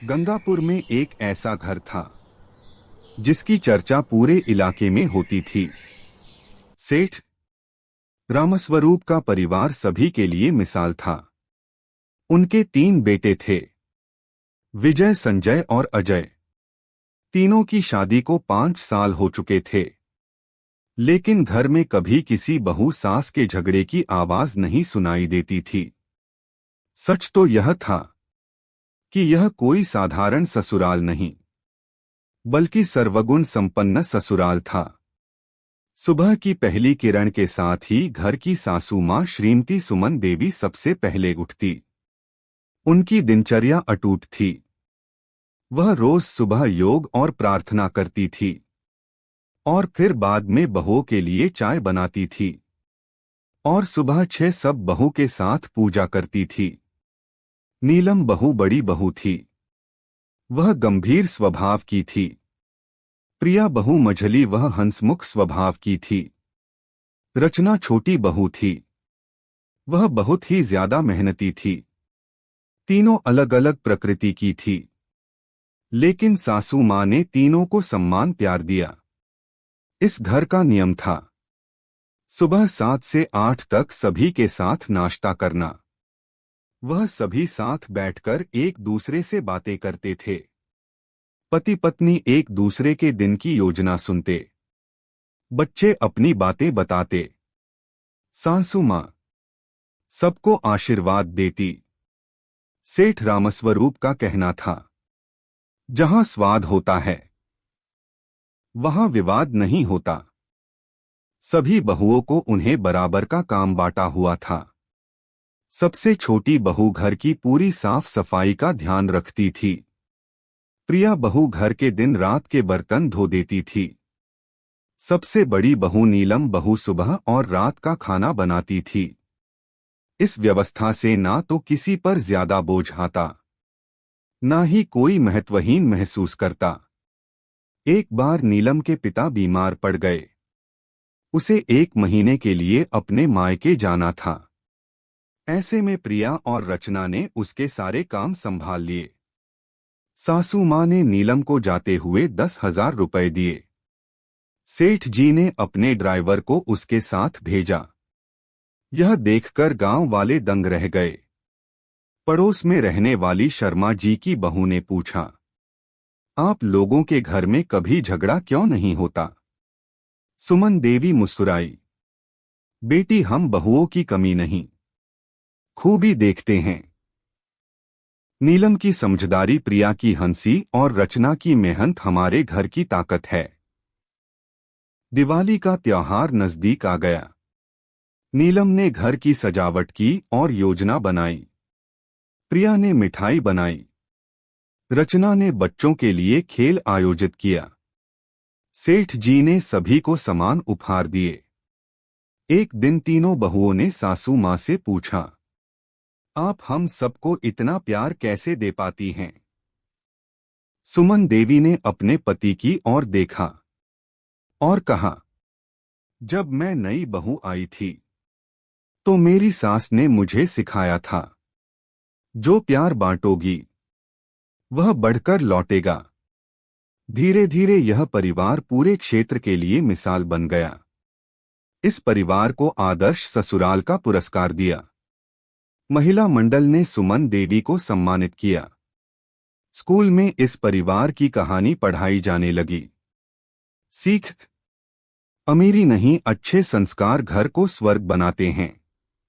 गंगापुर में एक ऐसा घर था जिसकी चर्चा पूरे इलाके में होती थी। सेठ रामस्वरूप का परिवार सभी के लिए मिसाल था। उनके 3 बेटे थे, विजय, संजय और अजय। तीनों की शादी को 5 साल हो चुके थे, लेकिन घर में कभी किसी बहू सास के झगड़े की आवाज नहीं सुनाई देती थी। सच तो यह था कि यह कोई साधारण ससुराल नहीं, बल्कि सर्वगुण संपन्न ससुराल था। सुबह की पहली किरण के साथ ही घर की सासू मां श्रीमती सुमन देवी सबसे पहले उठती। उनकी दिनचर्या अटूट थी। वह रोज सुबह योग और प्रार्थना करती थी और फिर बाद में बहू के लिए चाय बनाती थी और सुबह 6 सब बहू के साथ पूजा करती थी। नीलम बहू बड़ी बहू थी। वह गंभीर स्वभाव की थी। प्रिया बहू मझली, वह हंसमुख स्वभाव की थी। रचना छोटी बहू थी। वह बहुत ही ज्यादा मेहनती थी। तीनों अलग अलग प्रकृति की थी, लेकिन सासू मां ने तीनों को सम्मान प्यार दिया। इस घर का नियम था सुबह 7 से 8 तक सभी के साथ नाश्ता करना। वह सभी साथ बैठकर एक दूसरे से बातें करते थे। पति पत्नी एक दूसरे के दिन की योजना सुनते। बच्चे अपनी बातें बताते। सासू मां सबको आशीर्वाद देती। सेठ रामस्वरूप का कहना था, जहां स्वाद होता है वहां विवाद नहीं होता। सभी बहुओं को उन्हें बराबर का काम बांटा हुआ था। सबसे छोटी बहू घर की पूरी साफ सफाई का ध्यान रखती थी। प्रिया बहू घर के दिन रात के बर्तन धो देती थी। सबसे बड़ी बहू नीलम बहू सुबह और रात का खाना बनाती थी। इस व्यवस्था से ना तो किसी पर ज्यादा बोझ आता, ना ही कोई महत्वहीन महसूस करता। एक बार नीलम के पिता बीमार पड़ गए। उसे 1 महीने के लिए अपने मायके जाना था। ऐसे में प्रिया और रचना ने उसके सारे काम संभाल लिए। सासू मां ने नीलम को जाते हुए 10,000 रुपए दिए। सेठ जी ने अपने ड्राइवर को उसके साथ भेजा। यह देखकर गांव वाले दंग रह गए। पड़ोस में रहने वाली शर्मा जी की बहू ने पूछा, आप लोगों के घर में कभी झगड़ा क्यों नहीं होता? सुमन देवी मुस्कुराई, बेटी, हम बहुओं की कमी नहीं, खूबी देखते हैं। नीलम की समझदारी, प्रिया की हंसी और रचना की मेहनत हमारे घर की ताकत है। दिवाली का त्योहार नजदीक आ गया। नीलम ने घर की सजावट की और योजना बनाई। प्रिया ने मिठाई बनाई। रचना ने बच्चों के लिए खेल आयोजित किया। सेठ जी ने सभी को समान उपहार दिए। एक दिन तीनों बहुओं ने सासू मां से पूछा, आप हम सबको इतना प्यार कैसे दे पाती हैं? सुमन देवी ने अपने पति की ओर देखा और कहा, जब मैं नई बहू आई थी तो मेरी सास ने मुझे सिखाया था, जो प्यार बांटोगी वह बढ़कर लौटेगा। धीरे धीरे यह परिवार पूरे क्षेत्र के लिए मिसाल बन गया। इस परिवार को आदर्श ससुराल का पुरस्कार दिया। महिला मंडल ने सुमन देवी को सम्मानित किया। स्कूल में इस परिवार की कहानी पढ़ाई जाने लगी। सीख, अमीरी नहीं, अच्छे संस्कार घर को स्वर्ग बनाते हैं।